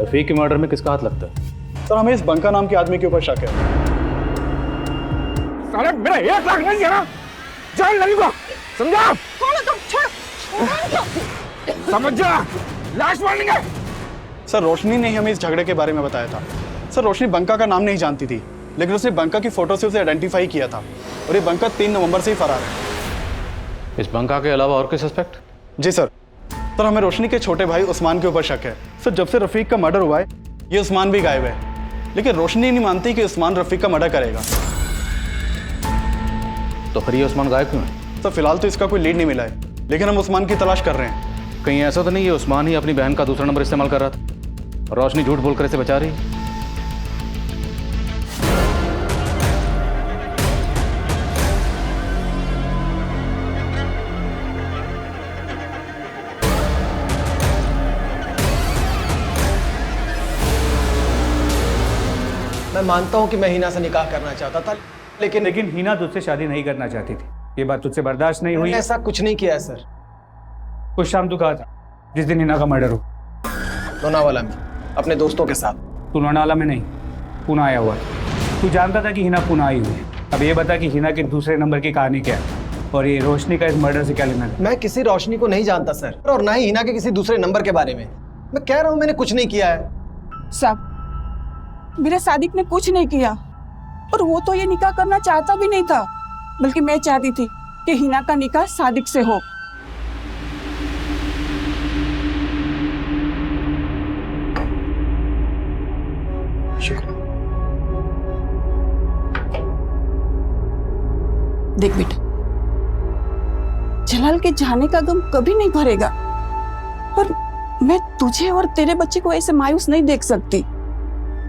Speaker 6: रफीक के मर्डर में किसका हाथ लगता है?
Speaker 18: सर हमें इस बंका नाम के आदमी के ऊपर शक है।
Speaker 11: साले मेरा 1 लाख नहीं है ना, जान लगेगा, समझा? समझ जा, लाश मारेंगे।
Speaker 18: सर रोशनी ने हमें इस झगड़े के बारे में बताया था। सर रोशनी बंका का नाम नहीं जानती थी, लेकिन उसने बंका की फोटो से उसे आइडेंटिफाई किया था, और ये बंका 3 नवंबर से ही फरार है।
Speaker 6: इस बंका के अलावा और कोई सस्पेक्ट?
Speaker 18: जी सर हमें रोशनी के छोटे भाई उस्मान के ऊपर शक है। सर जब से रफीक का मर्डर हुआ है ये उस्मान भी गायब है, लेकिन रोशनी नहीं मानती कि उस्मान रफीक का मर्डर करेगा।
Speaker 6: तो फिर ये उस्मान गायब क्यों है?
Speaker 18: सर फिलहाल तो इसका कोई लीड नहीं मिला है, लेकिन हम उस्मान की तलाश कर रहे हैं।
Speaker 6: कहीं ऐसा तो नहीं है उस्मान ही अपनी बहन का दूसरा नंबर इस्तेमाल कर रहा था और रोशनी झूठ बोलकर इसे बचा रही है?
Speaker 10: मैं मानता हूँ कि मैं हिना से निकाह करना चाहता था,
Speaker 5: लेकिन हिना तुझसे शादी नहीं करना चाहती थी। ये बात तुझसे बर्दाश्त नहीं हुई?
Speaker 10: ऐसा कुछ नहीं किया है सर।
Speaker 5: उस शाम तू कहा था जिस दिन हिना का मर्डर हो?
Speaker 10: लोनावाला में अपने दोस्तों के साथ।
Speaker 5: तू लोनावाला में नहीं, पुणे आया हुआ था। तू जानता था कि हिना पुणे आई हुई है। अब ये बता कि हिना के दूसरे नंबर की कहानी क्या है, और ये रोशनी का इस मर्डर से क्या लेना है?
Speaker 10: मैं किसी रोशनी को नहीं जानता सर, और ना ही हिना के किसी दूसरे नंबर के बारे में। मैं कह रहा हूँ मैंने कुछ नहीं किया है।
Speaker 9: साहब मेरे सादिक ने कुछ नहीं किया, और वो तो ये निकाह करना चाहता भी नहीं था, बल्कि मैं चाहती थी कि हिना का निकाह सादिक से हो। देख बेटा, जलाल के जाने का गम कभी नहीं भरेगा, पर मैं तुझे और तेरे बच्चे को ऐसे मायूस नहीं देख सकती।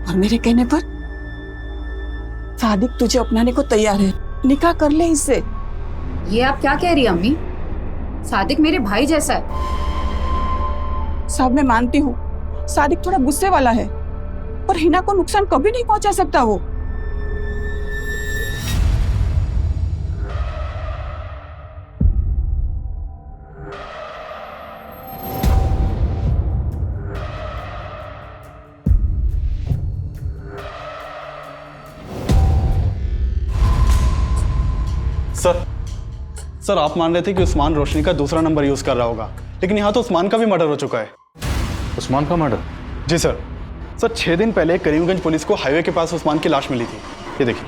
Speaker 9: और मेरे कहने पर सादिक तुझे अपनाने को तैयार है, निकाह कर ले इससे।
Speaker 1: ये आप क्या कह रही हैं अम्मी? सादिक मेरे भाई जैसा है।
Speaker 9: साहब मैं मानती हूँ सादिक थोड़ा गुस्से वाला है, पर हिना को नुकसान कभी नहीं पहुंचा सकता वो।
Speaker 18: सर आप मान रहे थे कि उस्मान रोशनी का दूसरा नंबर यूज कर रहा होगा, लेकिन यहाँ तो उस्मान का भी मर्डर हो चुका है।
Speaker 6: उस्मान का मर्डर?
Speaker 18: जी सर 6 दिन पहले करीमगंज पुलिस को हाईवे के पास उस्मान की लाश मिली थी। ये देखिए।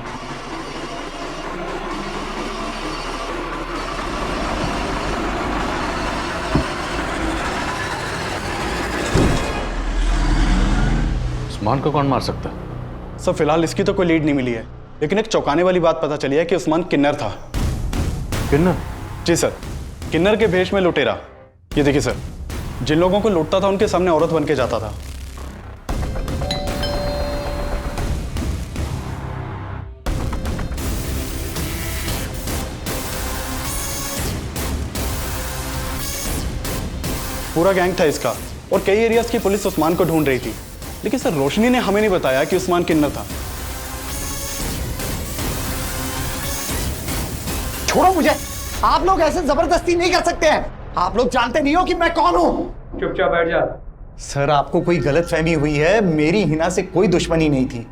Speaker 6: उस्मान को कौन मार सकता है?
Speaker 18: सर फिलहाल इसकी तो कोई लीड नहीं मिली है, लेकिन एक चौंकाने वाली बात पता चली है कि उस्मान किन्नर था।
Speaker 6: किन्नर?
Speaker 18: जी सर, किन्नर के भेष में लुटेरा। ये देखिए सर, जिन लोगों को लूटता था उनके सामने औरत बन के जाता था। पूरा गैंग था इसका, और कई एरियाज की पुलिस उस्मान को ढूंढ रही थी, लेकिन सर रोशनी ने हमें नहीं बताया कि उस्मान किन्नर था।
Speaker 10: छोड़ो मुझे, आप लोग ऐसे जबरदस्ती नहीं कर सकते हैं।
Speaker 3: आप लोग जानते नहीं हो कि मैं कौन हूं।
Speaker 5: चुपचाप बैठ जा।
Speaker 3: सर आपको कोई गलतफहमी हुई है, मेरी हिना से कोई दुश्मनी नहीं थी।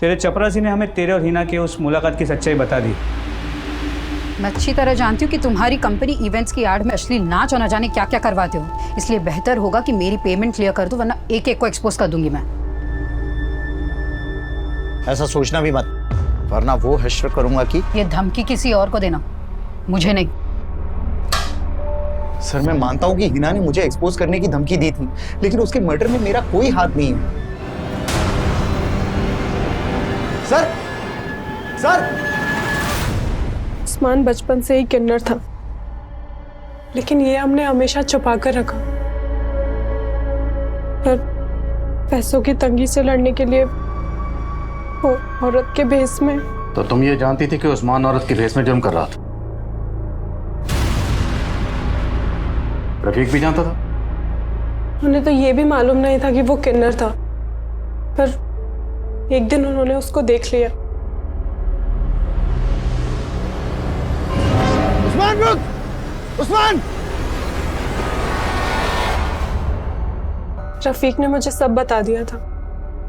Speaker 5: तेरे चपरासी ने हमें तेरे और हिना के उस मुलाकात की सच्चाई बता दी।
Speaker 1: मैं अच्छी तरह जानती हूँ कि तुम्हारी कंपनी इवेंट्स की आड़ में अश्लील नाच और न जाने क्या क्या करवाते हो, इसलिए बेहतर होगा कि मेरी पेमेंट क्लियर कर दो, वरना एक एक को एक्सपोज कर दूंगी मैं।
Speaker 3: ऐसा सोचना भी मत, वरना वो हश्र करूंगा कि
Speaker 1: ये धमकी किसी और को देना, मुझे नहीं।
Speaker 3: सर मैं मानता हूं कि हिना ने मुझे एक्सपोज करने की धमकी दी थी, लेकिन उसके मर्डर में मेरा कोई हाथ नहीं है। सर सर
Speaker 16: उस्मान बचपन से ही किन्नर था, लेकिन ये हमने हमेशा छुपा कर रखा। पर पैसों की तंगी से लड़ने के लिए वो औरत के भेस में।
Speaker 6: तो तुम ये जानती थी कि उस्मान औरत के भेस में जुर्म कर रहा था? रफीक भी जानता था?
Speaker 16: उन्हें तो ये भी मालूम नहीं था कि वो किन्नर था, पर एक दिन उन्होंने उसको देख लिया।
Speaker 3: उस्मान रुक! उस्मान!
Speaker 16: रफीक ने मुझे सब बता दिया था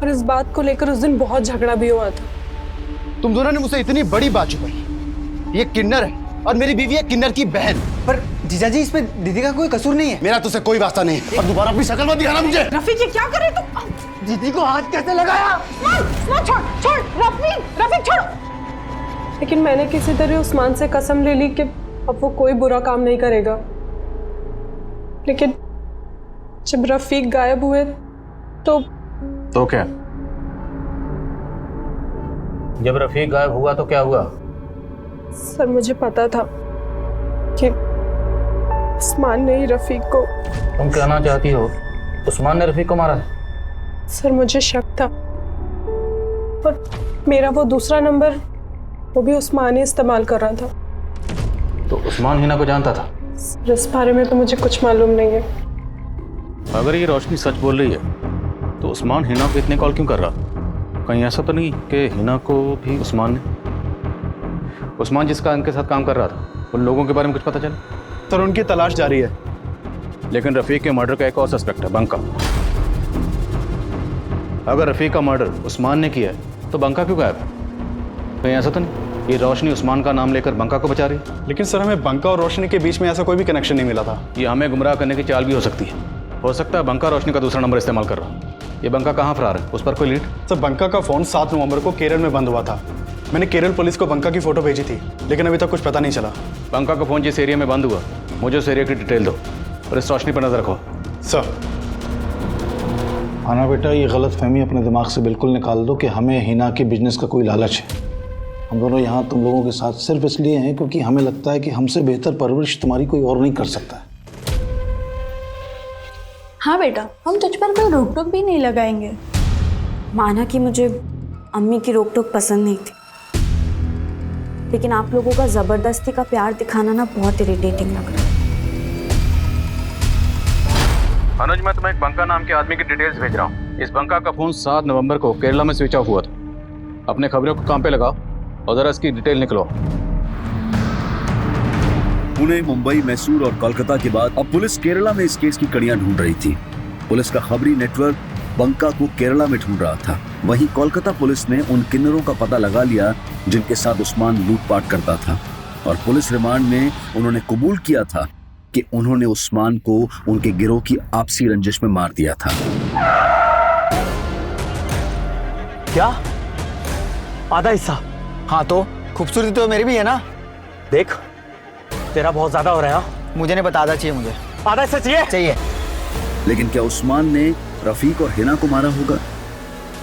Speaker 16: और इस बात को लेकर उस दिन बहुत झगड़ा भी हुआ था।
Speaker 3: तुम दोनों ने मुझसे इतनी बड़ी बात छुपाई। ये किन्नर है और मेरी बीवी है किन्नर की बहन। पर जीजाजी इसमें दीदी का कोई कसूर नहीं है। मेरा तुझसे कोई वास्ता नहीं है और दोबारा अपनी शक्ल मत दिखाना मुझे।
Speaker 9: रफीक ये क्या कर रहे तुम?
Speaker 3: दीदी को हाथ कैसे लगाया?
Speaker 9: छोड़ छोड़ रफीक छोड़।
Speaker 16: लेकिन मैंने किसी तरह उस्मान से कसम ले ली कि अब वो कोई बुरा काम नहीं करेगा। लेकिन जब रफीक गायब हुए तो
Speaker 6: क्या? जब रफीक गायब हुआ तो क्या हुआ?
Speaker 16: सर मुझे पता था कि उस्मान ने ही रफीक को।
Speaker 6: तुम कहना चाहती हो उस्मान ने रफीक को मारा?
Speaker 16: सर मुझे शक था, पर मेरा वो दूसरा नंबर वो भी उस्मान ही इस्तेमाल कर रहा था।
Speaker 6: तो उस्मान हिना को जानता था?
Speaker 16: सर इस बारे में तो मुझे कुछ मालूम नहीं है।
Speaker 6: अगर ये रोशनी सच बोल रही है तो उस्मान हिना को इतने कॉल क्यों कर रहा? कहीं ऐसा तो नहीं कि हिना को भी उस्मान जिसका इनके साथ काम कर रहा था, उन लोगों के बारे में कुछ पता चला?
Speaker 18: सर उनकी तलाश जारी है।
Speaker 6: लेकिन रफीक के मर्डर का एक और सस्पेक्ट है, बंका। अगर रफीक का मर्डर उस्मान ने किया है तो बंका क्यों गायब है? कहीं ऐसा तो नहीं ये रोशनी उस्मान का नाम लेकर बंका को बचा रही है?
Speaker 18: लेकिन सर हमें बंका और रोशनी के बीच में ऐसा कोई भी कनेक्शन नहीं मिला था।
Speaker 6: ये हमें गुमराह करने की चाल भी हो सकती है। हो सकता है बंका रोशनी का दूसरा नंबर इस्तेमाल कर रहा। ये बंका कहाँ फरार है, उस पर कोई लीड?
Speaker 18: सर बंका का फोन 7 नवंबर को केरल में बंद हुआ था। मैंने केरल पुलिस को बंका की फोटो भेजी थी, लेकिन अभी तक कुछ पता नहीं चला।
Speaker 6: बंका का फोन जिस एरिया में बंद हुआ, मुझे उस एरिया की डिटेल दो और इस रोशनी पर नजर रखो।
Speaker 18: सर
Speaker 11: आना बेटा, ये गलत फहमी अपने दिमाग से बिल्कुल निकाल दो कि हमें हिना के बिजनेस का कोई लालच है। हम दोनों यहाँ तुम लोगों के साथ सिर्फ इसलिए हैं क्योंकि हमें लगता है कि हमसे बेहतर परवरिश तुम्हारी कोई और नहीं कर सकता है।
Speaker 2: हाँ बेटा, हम तुझ पर कोई रोक टोक भी नहीं लगाएंगे। माना कि मुझे अम्मी की रोक टोक पसंद नहीं थी, लेकिन आप लोगों का जबरदस्ती का प्यार दिखाना ना बहुत इरिटेटिंग लग रहा है।
Speaker 6: अनुज, मैं तुम्हें एक बंका नाम के आदमी की डिटेल्स भेज रहा हूँ। इस बंका का फोन 7 नवंबर को केरला में स्विच ऑफ हुआ था। अपने खबरों को काम पे लगाओ और जरा इसकी डिटेल निकलो।
Speaker 14: पुणे, मुंबई, मैसूर और कोलकाता के बाद अब पुलिस केरला में इस केस की कड़ियां ढूंढ रही थी। पुलिस का खबरी नेटवर्क बंका को केरला में ढूंढ रहा था। वहीं कोलकाता पुलिस ने उन किन्नरों का पता लगा लिया जिनके साथ उस्मान लूटपाट करता था, और पुलिस रिमांड में उन्होंने कबूल किया था कि उन्होंने उस्मान को उनके गिरोह की आपसी रंजिश में मार दिया था।
Speaker 10: क्या? आधा हिस्सा? हाँ तो खूबसूरती तो मेरी भी है ना। देख तेरा बहुत ज्यादा हो रहा है। मुझे नहीं पता, आधा चाहिए मुझे। आधा हिस्सा चाहिए।
Speaker 14: लेकिन क्या उस्मान ने रफीक और हिना को मारा होगा?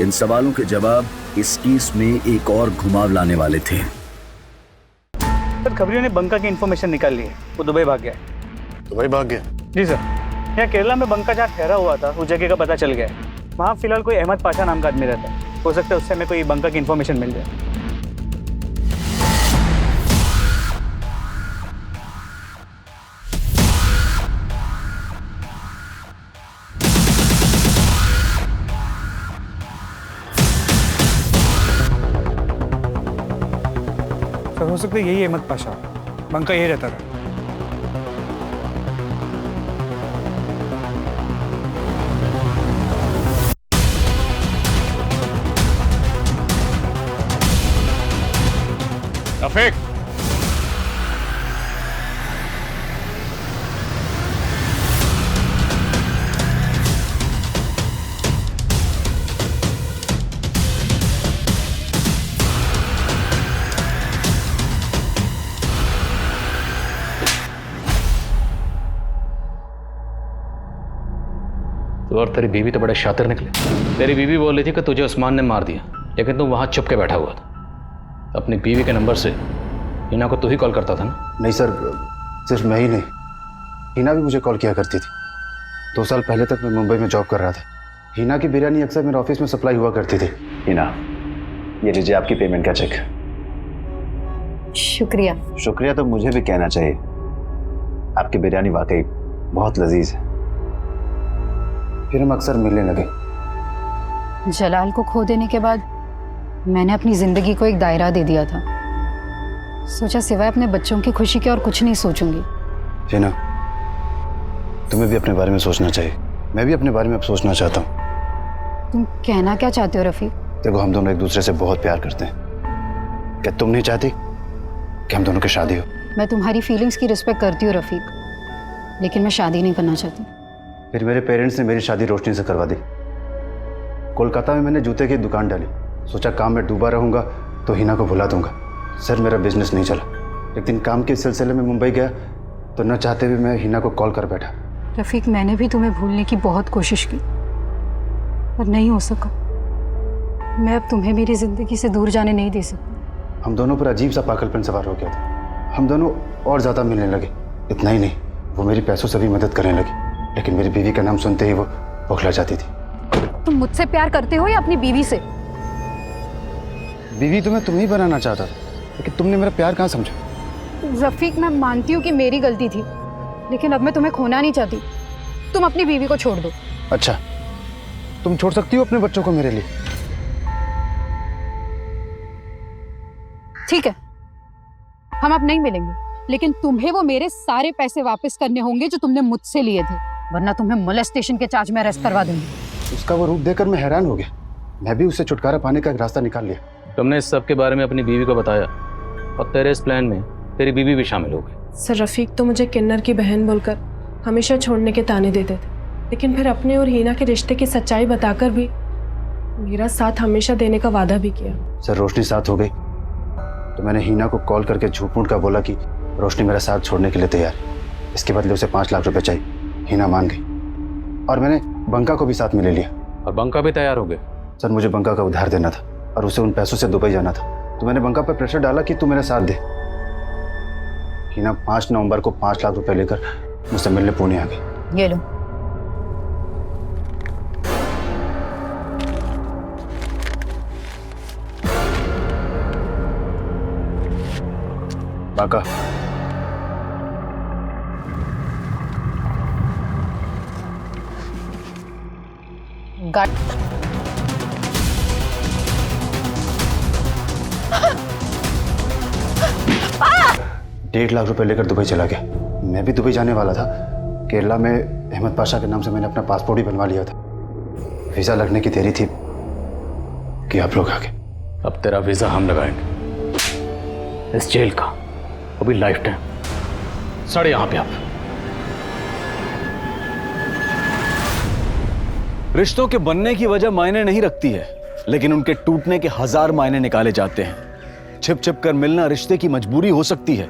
Speaker 14: इन सवालों के जवाब इस केस में एक और घुमाव लाने वाले थे।
Speaker 5: सर खबरियों ने बंका की इन्फॉर्मेशन निकाल ली है, वो दुबई भाग गया।
Speaker 6: दुबई भाग गया?
Speaker 5: जी सर, यहाँ केरला में बंका जहाँ ठहरा हुआ था उस जगह का पता चल गया है। वहाँ फिलहाल कोई अहमद पाशा नाम का आदमी रहता है। हो सकता है उससे हमें कोई बंका की इन्फॉर्मेशन मिल जाए। सर हो सकता है यही अहमद पाशा, बंका यही रहता था।
Speaker 6: रफीक, तो और तेरी बीवी तो बड़े शातिर निकले। तेरी बीवी बोल रही थी कि तुझे उस्मान ने मार दिया, लेकिन तू वहां चुप के बैठा हुआ था। अपनी बीवी के नंबर से हिना को तू ही कॉल करता था ना?
Speaker 3: नहीं सर, सिर्फ मैं ही नहीं, हिना भी मुझे कॉल किया करती थी। 2 साल पहले तक मैं मुंबई में जॉब कर रहा था। हिना की बिरयानी अक्सर मेरे ऑफिस में सप्लाई हुआ करती थी।
Speaker 17: हिना, ये लीजिए आपकी पेमेंट का चेक।
Speaker 1: शुक्रिया।
Speaker 17: शुक्रिया तो मुझे भी कहना चाहिए, आपकी बिरयानी वाकई बहुत लजीज है।
Speaker 3: फिर हम अक्सर मिलने लगे।
Speaker 1: जलाल को खो देने के बाद मैंने अपनी जिंदगी को एक दायरा दे दिया था। सोचा सिवाय अपने बच्चों की खुशी के और कुछ नहीं सोचूंगी।
Speaker 3: हिना, तुम्हें भी अपने बारे में सोचना चाहिए। मैं भी अपने बारे में अब सोचना चाहता हूँ।
Speaker 1: तुम कहना क्या चाहते हो रफीक?
Speaker 3: देखो, हम दोनों एक दूसरे से बहुत प्यार करते हैं। क्या तुम नहीं चाहती कि हम दोनों की शादी हो?
Speaker 1: मैं तुम्हारी फीलिंग्स की रिस्पेक्ट करती हूँ रफीक, लेकिन मैं शादी नहीं करना चाहती।
Speaker 3: फिर मेरे पेरेंट्स ने मेरी शादी रोशनी से करवा दी। कोलकाता में मैंने जूते की दुकान डाली। सोचा काम में डूबा रहूंगा तो हिना को भुला दूंगा। सर, मेरा बिजनेस नहीं चला। एक दिन काम के सिलसिले में मुंबई गया तो न चाहते भी मैं हिना को कॉल कर बैठा।
Speaker 1: रफीक, मैंने भी तुम्हें भूलने की बहुत कोशिश की, पर नहीं हो सका। मैं अब तुम्हें मेरी जिंदगी से दूर जाने नहीं दे सकती।
Speaker 3: हम दोनों पर अजीब सा पागलपन सवार हो गया था। हम दोनों और ज़्यादा मिलने लगे। इतना ही नहीं, वो मेरी पैसों से भी मदद करने लगी, लेकिन मेरी बीवी का नाम सुनते ही वो बौखला जाती थी।
Speaker 1: तुम मुझसे प्यार करते हो या अपनी बीवी से?
Speaker 3: बीवी तो मैं तुम्हें ही बनाना चाहता था, लेकिन तुमने मेरा प्यार कहाँ समझा?
Speaker 1: रफीक, मैं मानती हूँ कि मेरी गलती थी, लेकिन अब मैं तुम्हें खोना नहीं चाहती। तुम अपनी बीवी को छोड़ दो।
Speaker 3: अच्छा, तुम छोड़ सकती हो अपने बच्चों को मेरे लिए?
Speaker 1: ठीक है, हम अब नहीं मिलेंगे, लेकिन तुम्हें वो मेरे सारे पैसे वापस करने होंगे जो तुमने मुझसे लिए थे, वरना तुम्हें मोलेस्टेशन के चार्ज में अरेस्ट करवा दूंगी।
Speaker 3: उसका वो रूप देखकर मैं हैरान हो गया। मैं भी उससे छुटकारा पाने का एक रास्ता निकाल लिया।
Speaker 6: तुमने इस सब के बारे में अपनी बीवी को बताया और तेरे इस प्लान में तेरी बीवी भी शामिल हो गई।
Speaker 16: सर, रफीक तो मुझे किन्नर की बहन बोलकर हमेशा छोड़ने के ताने देते थे, लेकिन फिर अपने और हिना के रिश्ते की सच्चाई बताकर भी मेरा साथ हमेशा देने का वादा भी किया।
Speaker 3: सर, रोशनी साथ हो गई तो मैंने हिना को कॉल करके झूठ मूठ का बोला कि रोशनी मेरा साथ छोड़ने के लिए तैयार। इसके बदले उसे 5 लाख रुपए चाहिए। हिना मान गई और मैंने बंका को भी साथ में ले लिया।
Speaker 6: और बंका भी तैयार हो गए?
Speaker 3: सर, मुझे बंका का उधार देना था और उसे उन पैसों से दुबई जाना था, तो मैंने बंका पर प्रेशर डाला कि तू मेरा साथ दे। हिना 5 नवंबर को 5 लाख रुपए लेकर मुझसे मिलने पुणे आ गई।
Speaker 1: ये लो।
Speaker 3: बाका,
Speaker 1: गाड़ी
Speaker 3: 1.5 लाख रुपए लेकर दुबई चला गया। मैं भी दुबई जाने वाला था। केरला में अहमद पाशा के नाम से मैंने अपना पासपोर्ट ही बनवा लिया था। वीज़ा लगने की देरी थी कि आप लोग आ गए।
Speaker 6: अब तेरा वीज़ा हम लगाएंगे, इस जेल का, वो भी लाइफ टाइम। सड़े यहाँ पे आप।
Speaker 7: रिश्तों के बनने की वजह मायने नहीं रखती है, लेकिन उनके टूटने के 1000 मायने निकाले जाते हैं। छिप छिप कर मिलना रिश्ते की मजबूरी हो सकती है,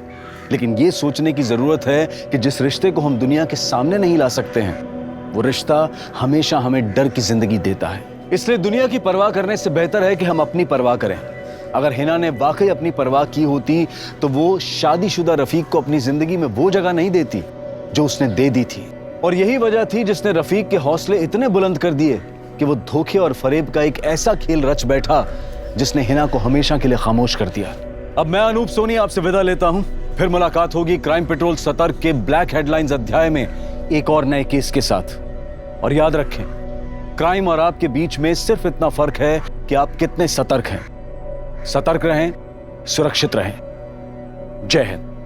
Speaker 7: लेकिन यह सोचने की जरूरत है कि जिस रिश्ते को हम दुनिया के सामने नहीं ला सकते हैं, वो रिश्ता हमेशा हमें डर की जिंदगी देता है। इसलिए दुनिया की परवाह करने से बेहतर है कि हम अपनी परवाह करें। अगर हिना ने वाकई अपनी परवाह की होती तो वो शादीशुदा रफीक को अपनी जिंदगी में वो जगह नहीं देती जो उसने दे दी थी। और यही वजह थी जिसने रफीक के हौसले इतने बुलंद कर दिए कि वो धोखे और फरेब का एक ऐसा खेल रच बैठा जिसने हिना को हमेशा के लिए खामोश कर दिया। अब मैं अनूप सोनी आपसे विदा लेता हूं। फिर मुलाकात होगी क्राइम पेट्रोल सतर्क के ब्लैक हेडलाइंस अध्याय में एक और नए केस के साथ। और याद रखें, क्राइम और आपके बीच में सिर्फ इतना फर्क है कि आप कितने सतर्क हैं। सतर्क रहें, सुरक्षित रहें। जय हिंद।